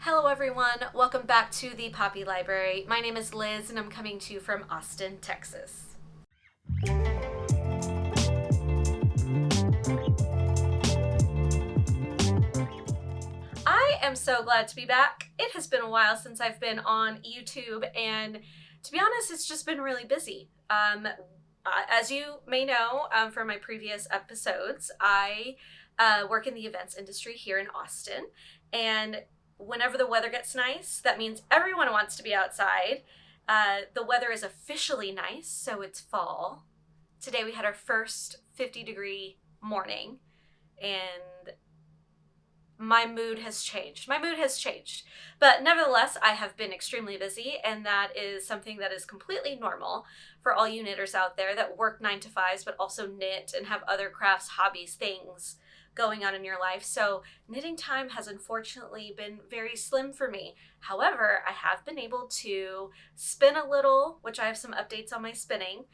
Hello everyone, welcome back to the Poppy Library. My name is Liz and I'm coming to you from Austin, Texas. I am so glad to be back. It has been a while since I've been on YouTube, and to be honest, it's just been really busy. As you may know from my previous episodes, I work in the events industry here in Austin, and whenever the weather gets nice, that means everyone wants to be outside. The weather is officially nice, so it's fall. Today we had our first 50-degree morning, and my mood has changed. But nevertheless, I have been extremely busy, and that is something that is completely normal for all you knitters out there that work 9 to 5s, but also knit and have other crafts, hobbies, things going on in your life. So knitting time has unfortunately been very slim for me. However, I have been able to spin a little, which I have some updates on my spinning.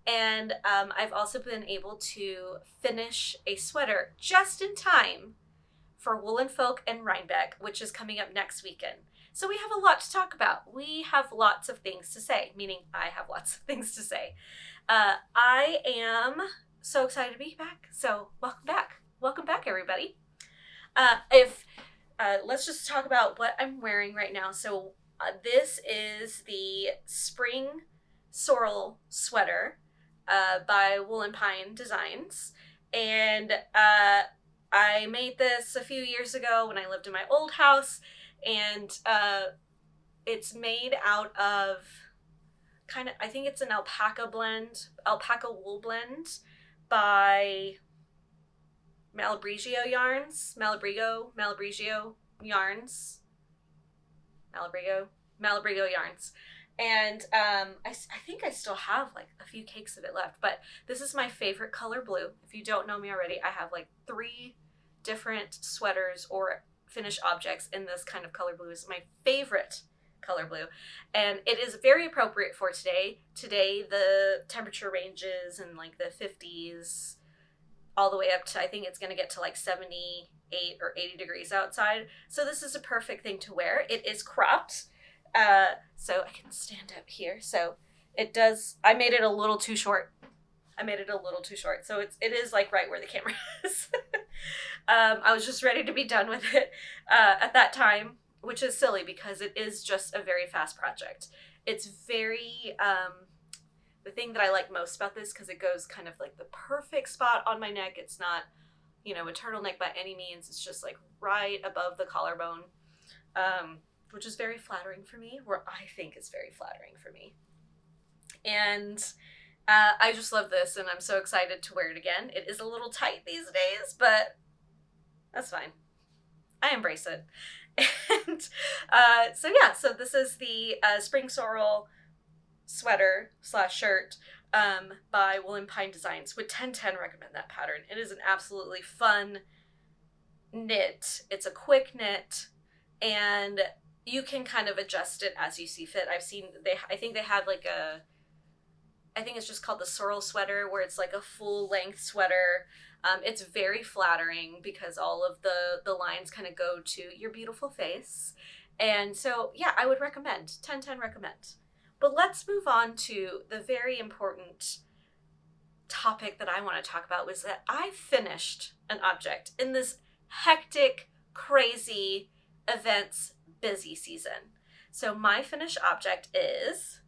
And I've also been able to finish a sweater just in time for Woolen Folk and Rhinebeck, which is coming up next weekend. So we have a lot to talk about. We have lots of things to say, meaning I have lots of things to say. I am so excited to be back. So welcome back. Welcome back, everybody. Let's just talk about what I'm wearing right now. So this is the Spring Sorrel sweater by Woolen Pine Designs. And I made this a few years ago when I lived in my old house, and it's made out of I think it's an alpaca wool blend by Malabrigo yarns. And I think I still have like a few cakes of it left, but this is my favorite color blue. If you don't know me already, I have like 3 different sweaters or finished objects in this kind of color blue. Is my favorite color blue, and it is very appropriate for today. Today the temperature ranges in like the 50s all the way up to, I think it's going to get to like 78 or 80 degrees outside. So this is a perfect thing to wear. It is cropped. So I can stand up here. So I made it a little too short. So it is like right where the camera is. I was just ready to be done with it at that time, which is silly because it is just a very fast project. It's very, the thing that I like most about this, because it goes kind of like the perfect spot on my neck. It's not, a turtleneck by any means. It's just like right above the collarbone. Which is very flattering for me, I think is very flattering for me. And I just love this, and I'm so excited to wear it again. It is a little tight these days, but that's fine. I embrace it. And so this is the Spring Sorrel sweater / shirt by Woolen Pine Designs. Would 10/10 recommend that pattern. It is an absolutely fun knit. It's a quick knit, and you can kind of adjust it as you see fit. I think they have like I think it's just called the Sorrel sweater, where it's like a full length sweater. It's very flattering because all of the lines kind of go to your beautiful face. And so, yeah, I would recommend. 10/10 recommend. But let's move on to the very important topic that I want to talk about, was that I finished an object in this hectic, crazy events busy season. So my finished object is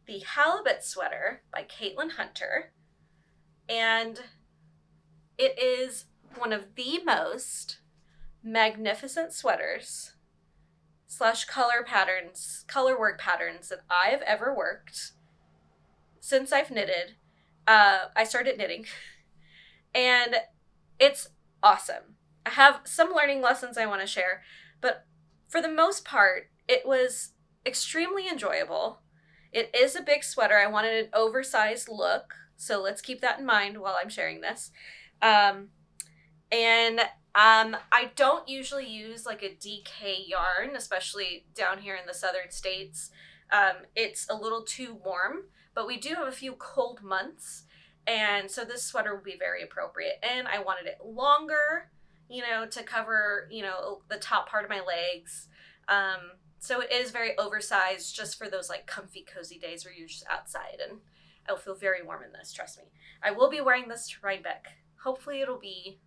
the Halett sweater by Caitlin Hunter, and it is one of the most magnificent sweaters / color work patterns that I've ever worked since I've knitted. I started knitting, and it's awesome. I have some learning lessons I want to share, but for the most part, it was extremely enjoyable. It is a big sweater. I wanted an oversized look, so let's keep that in mind while I'm sharing this. I don't usually use like a DK yarn, especially down here in the southern states. It's a little too warm, but we do have a few cold months, and so this sweater will be very appropriate. And I wanted it longer, to cover, the top part of my legs. So it is very oversized just for those like comfy, cozy days where you're just outside, and I'll feel very warm in this, trust me. I will be wearing this to Rhinebeck. Hopefully it'll be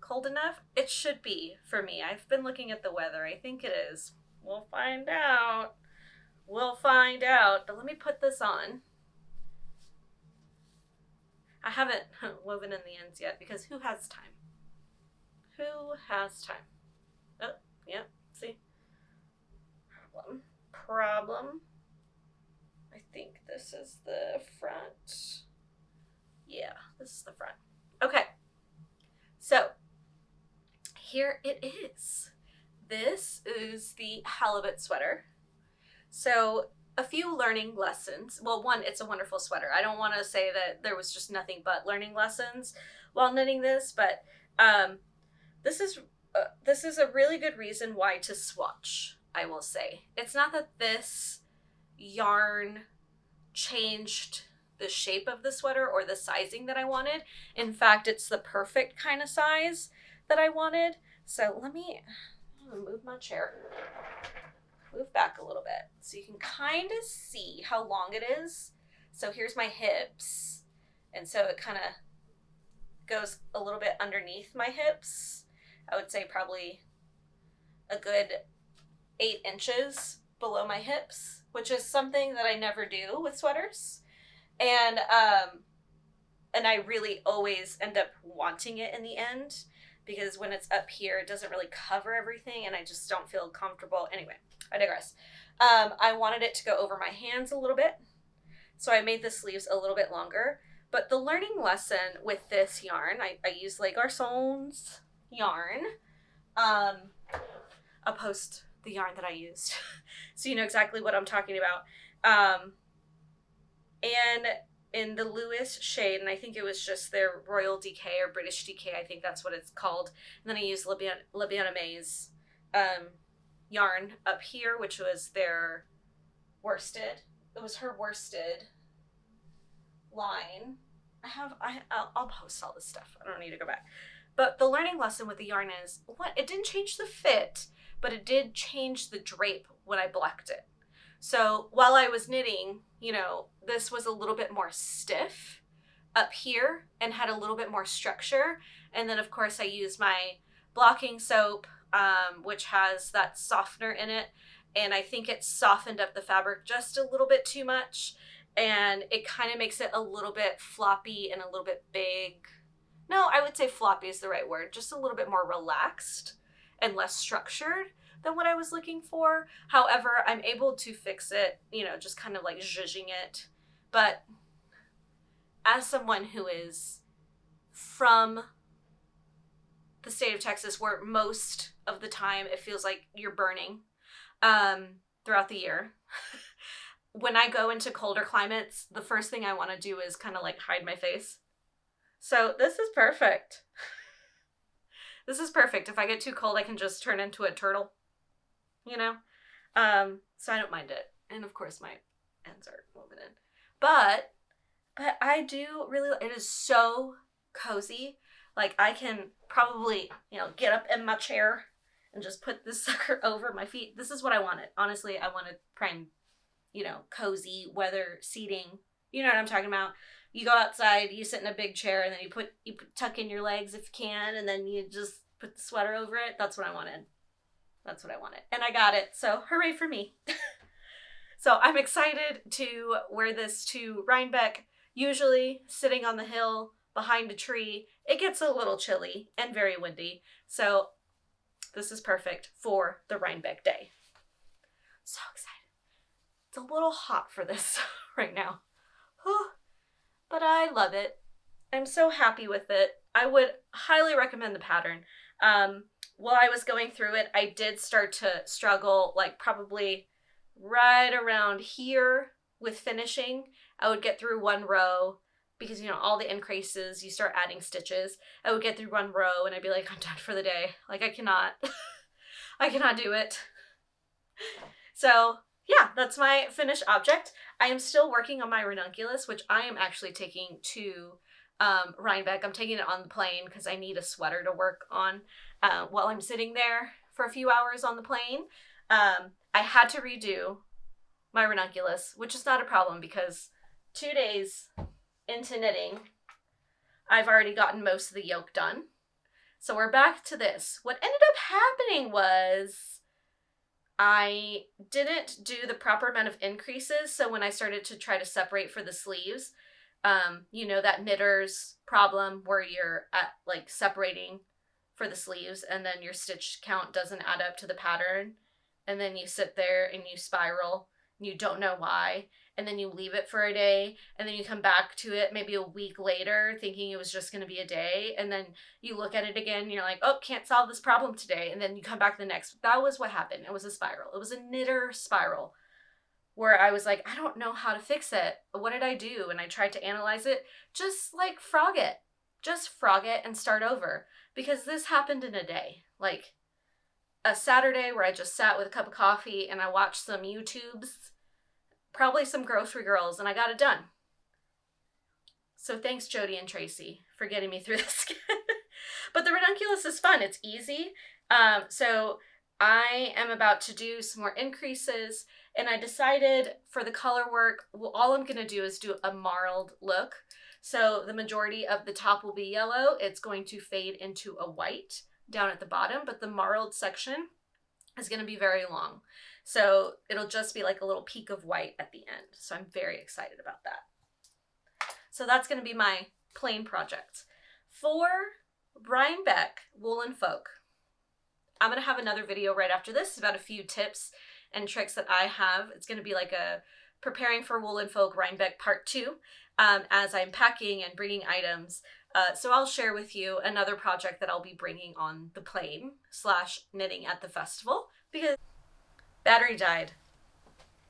cold enough. It should be for me. I've been looking at the weather. I think it is. We'll find out. We'll find out. But let me put this on. I haven't woven in the ends yet because who has time? Who has time? Oh, yeah, see? Problem. I think this is the front. Yeah, this is the front. Okay. So, here it is. This is the Halett sweater. So, a few learning lessons. Well, one, it's a wonderful sweater. I don't want to say that there was just nothing but learning lessons while knitting this, but this is a really good reason why to swatch, I will say. It's not that this yarn changed the shape of the sweater or the sizing that I wanted. In fact, it's the perfect kind of size that I wanted. So let me move my chair. Move back a little bit so you can kind of see how long it is. So here's my hips. And so it kind of goes a little bit underneath my hips. I would say probably a good 8 inches below my hips, which is something that I never do with sweaters. And I really always end up wanting it in the end because when it's up here, it doesn't really cover everything and I just don't feel comfortable. Anyway, I digress. I wanted it to go over my hands a little bit, so I made the sleeves a little bit longer. But the learning lesson with this yarn, I use Les Garçons yarn. I'll post the yarn that I used so you know exactly what I'm talking about. And in the Lewis shade, and I think it was just their Royal Decay or British Decay, I think that's what it's called. And then I used Le Bien-Aimé's yarn up here, which was their worsted. It was her worsted line. I'll post all this stuff. I don't need to go back. But the learning lesson with the yarn is, it didn't change the fit, but it did change the drape when I blacked it. So while I was knitting, you know, this was a little bit more stiff up here and had a little bit more structure. And then of course I used my blocking soap, which has that softener in it. And I think it softened up the fabric just a little bit too much. And it kind of makes it a little bit floppy and a little bit big. No, I would say floppy is the right word. Just a little bit more relaxed and less structured than what I was looking for. However, I'm able to fix it, you know, just kind of like zhuzhing it. But as someone who is from the state of Texas, where most of the time it feels like you're burning throughout the year, when I go into colder climates, the first thing I want to do is kind of like hide my face. So this is perfect. This is perfect. If I get too cold, I can just turn into a turtle, you know? So I don't mind it. And of course my ends are woven in. But I do really, it is so cozy. Like I can probably, you know, get up in my chair and just put this sucker over my feet. This is what I wanted. Honestly, I wanted prime, you know, cozy weather seating. You know what I'm talking about? You go outside, you sit in a big chair, and then you tuck in your legs if you can, and then you just put the sweater over it. That's what I wanted. That's what I wanted. And I got it. So hooray for me. So I'm excited to wear this to Rhinebeck. Usually sitting on the hill behind a tree, it gets a little chilly and very windy. So this is perfect for the Rhinebeck day. So excited. It's a little hot for this right now. But I love it. I'm so happy with it. I would highly recommend the pattern. While I was going through it, I did start to struggle, like probably right around here with finishing. I would get through one row because, you know, all the increases, you start adding stitches. I would get through one row and I'd be like, I'm done for the day. Like I cannot do it. So yeah, that's my finished object. I am still working on my ranunculus, which I am actually taking to Rhinebeck. I'm taking it on the plane because I need a sweater to work on while I'm sitting there for a few hours on the plane. I had to redo my ranunculus, which is not a problem because 2 days into knitting, I've already gotten most of the yoke done. So we're back to this. What ended up happening was I didn't do the proper amount of increases. So when I started to try to separate for the sleeves, you know, that knitter's problem where you're at like separating for the sleeves and then your stitch count doesn't add up to the pattern. And then you sit there and you spiral and you don't know why. And then you leave it for a day and then you come back to it maybe a week later thinking it was just going to be a day. And then you look at it again and you're like, oh, can't solve this problem today. And then you come back the next. That was what happened. It was a spiral. It was a knitter spiral where I was like, I don't know how to fix it. What did I do? And I tried to analyze it. Just like frog it. Just frog it and start over. Because this happened in a day. Like a Saturday where I just sat with a cup of coffee and I watched some YouTubes, probably some Grocery Girls, and I got it done. So thanks, Jody and Tracy, for getting me through this. But the ranunculus is fun. It's easy. So I am about to do some more increases, and I decided for the color work, well, all I'm going to do is do a marled look. So the majority of the top will be yellow. It's going to fade into a white down at the bottom, but the marled section is going to be very long. So it'll just be like a little peak of white at the end. So I'm very excited about that. So that's going to be my plain project. For Rhinebeck Woolen Folk, I'm going to have another video right after this about a few tips and tricks that I have. It's going to be like a preparing for Woolen Folk Rhinebeck part 2 as I'm packing and bringing items. So I'll share with you another project that I'll be bringing on the plane / knitting at the festival because battery died.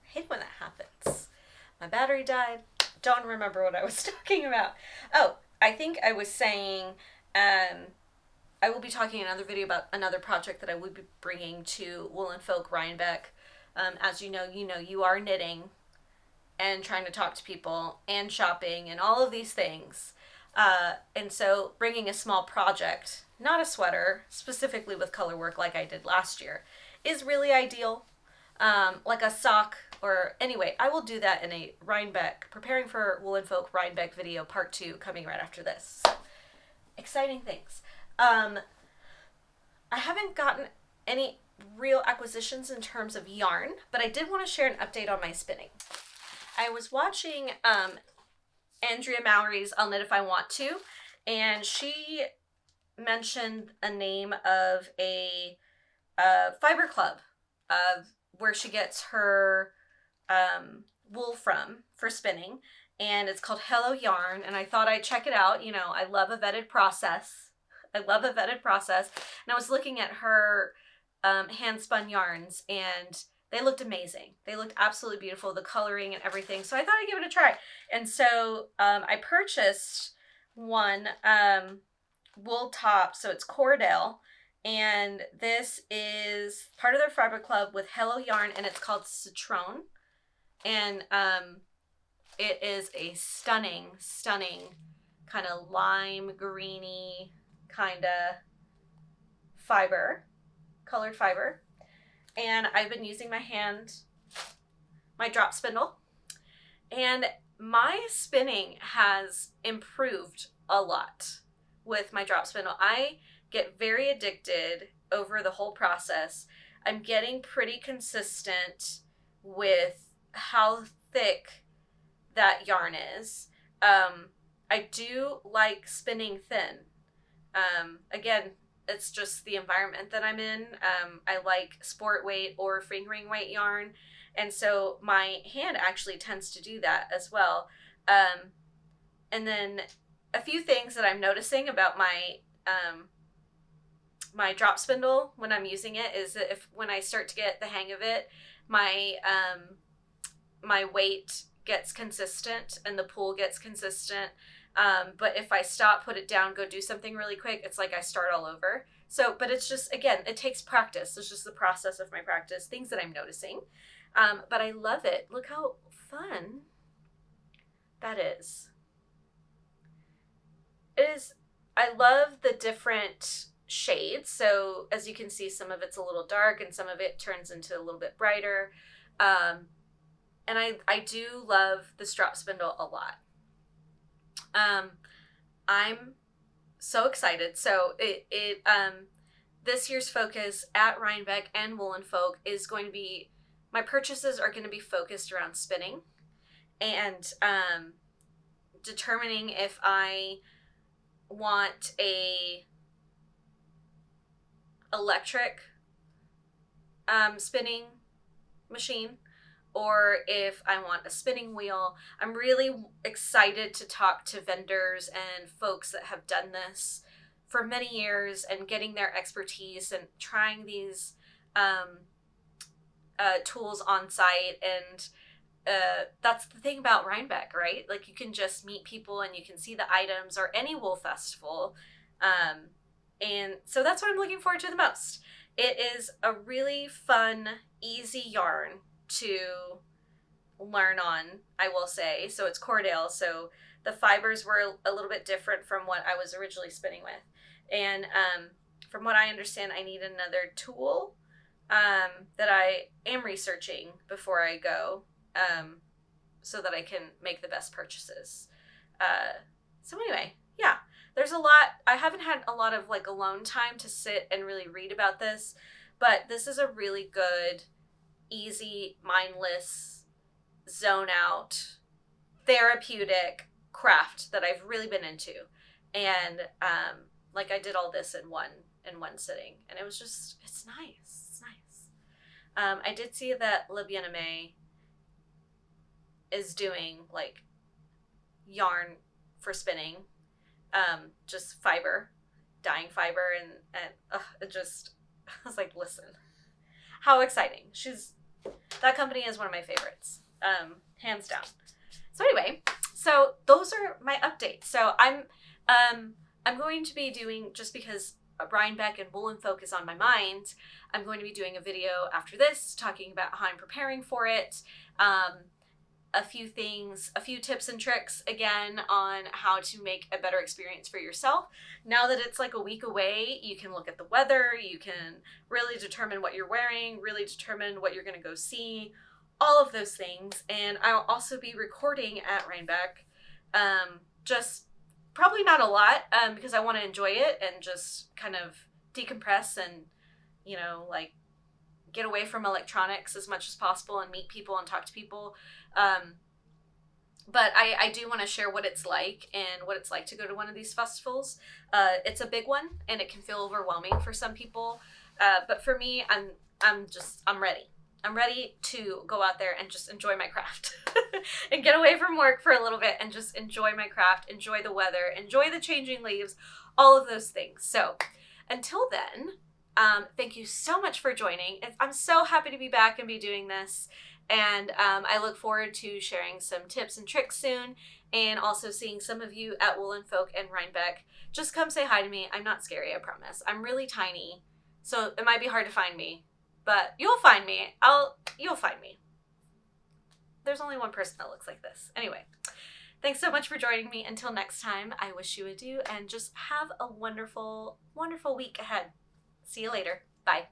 I hate when that happens. My battery died. Don't remember what I was talking about. Oh, I think I was saying I will be talking in another video about another project that I would be bringing to Woolen Folk Rhinebeck. As you know, you are knitting and trying to talk to people and shopping and all of these things. And so bringing a small project, not a sweater, specifically with color work like I did last year, is really ideal. Like a sock or anyway, I will do that in a Rhinebeck, preparing for Woolen Folk Rhinebeck video part 2 coming right after this. So, exciting things. I haven't gotten any real acquisitions in terms of yarn, but I did want to share an update on my spinning. I was watching Andrea Mallory's I'll Knit If I Want To, and she mentioned a name of a fiber club where she gets her wool from for spinning, and it's called Hello Yarn, and I thought I'd check it out. You know, I love a vetted process. And I was looking at her hand spun yarns, and they looked amazing. They looked absolutely beautiful, the coloring and everything. So I thought I'd give it a try. And so I purchased one wool top. So it's Cordell. And this is part of their fiber club with Hello Yarn, and it's called Citron. And it is a stunning kind of lime greeny kind of fiber, colored fiber. And I've been using my drop spindle, and my spinning has improved a lot with my drop spindle. I get very addicted over the whole process. I'm getting pretty consistent with how thick that yarn is. I do like spinning thin. Again, it's just the environment that I'm in. I like sport weight or fingering weight yarn. And so my hand actually tends to do that as well. And then a few things that I'm noticing about my my drop spindle when I'm using it is that when I start to get the hang of it, my my weight gets consistent and the pull gets consistent. But if I stop, put it down, go do something really quick, it's like I start all over. So, but it's just, again, it takes practice. It's just the process of my practice, things that I'm noticing. But I love it. Look how fun that is. It is, I love the different shades. So as you can see, some of it's a little dark and some of it turns into a little bit brighter. And I do love the strap spindle a lot. I'm so excited. So this year's focus at Rhinebeck and Woolen Folk is going to be, my purchases are going to be focused around spinning and determining if I want a electric spinning machine or if I want a spinning wheel. I'm really excited to talk to vendors and folks that have done this for many years and getting their expertise and trying these tools on site. And that's the thing about Rhinebeck, right? Like, you can just meet people and you can see the items, or any wool festival. And so that's what I'm looking forward to the most. It is a really fun, easy yarn to learn on, I will say. So it's Cordale, so the fibers were a little bit different from what I was originally spinning with. And from what I understand, I need another tool that I am researching before I go, so that I can make the best purchases. So anyway, yeah, there's a lot. I haven't had a lot of like alone time to sit and really read about this, but this is a really good, easy, mindless, zone out, therapeutic craft that I've really been into. And like, I did all this in one sitting, and it was just, it's nice. It's nice. I did see that Le Bien-Aimé is doing like yarn for spinning, just fiber, dyeing fiber, and it just, I was like, listen, how exciting. That company is one of my favorites, hands down. So anyway, so those are my updates. So I'm going to be doing, just because Rhinebeck and Woolen Folk is on my mind, I'm going to be doing a video after this talking about how I'm preparing for it. A few things, a few tips and tricks again on how to make a better experience for yourself. Now that it's like a week away, you can look at the weather, you can really determine what you're wearing, really determine what you're going to go see, all of those things. And I'll also be recording at Rhinebeck, just probably not a lot, because I want to enjoy it and just kind of decompress and, you know, like, get away from electronics as much as possible and meet people and talk to people. But I do want to share what it's like and what it's like to go to one of these festivals. It's a big one and it can feel overwhelming for some people. But for me, I'm ready. I'm ready to go out there and just enjoy my craft and get away from work for a little bit and just enjoy my craft, enjoy the weather, enjoy the changing leaves, all of those things. So until then, thank you so much for joining. I'm so happy to be back and be doing this. And I look forward to sharing some tips and tricks soon, and also seeing some of you at Woolen Folk and Rhinebeck. Just come say hi to me. I'm not scary, I promise. I'm really tiny, so it might be hard to find me, but you'll find me. You'll find me. There's only one person that looks like this. Anyway, thanks so much for joining me. Until next time, I wish you adieu and just have a wonderful, wonderful week ahead. See you later. Bye.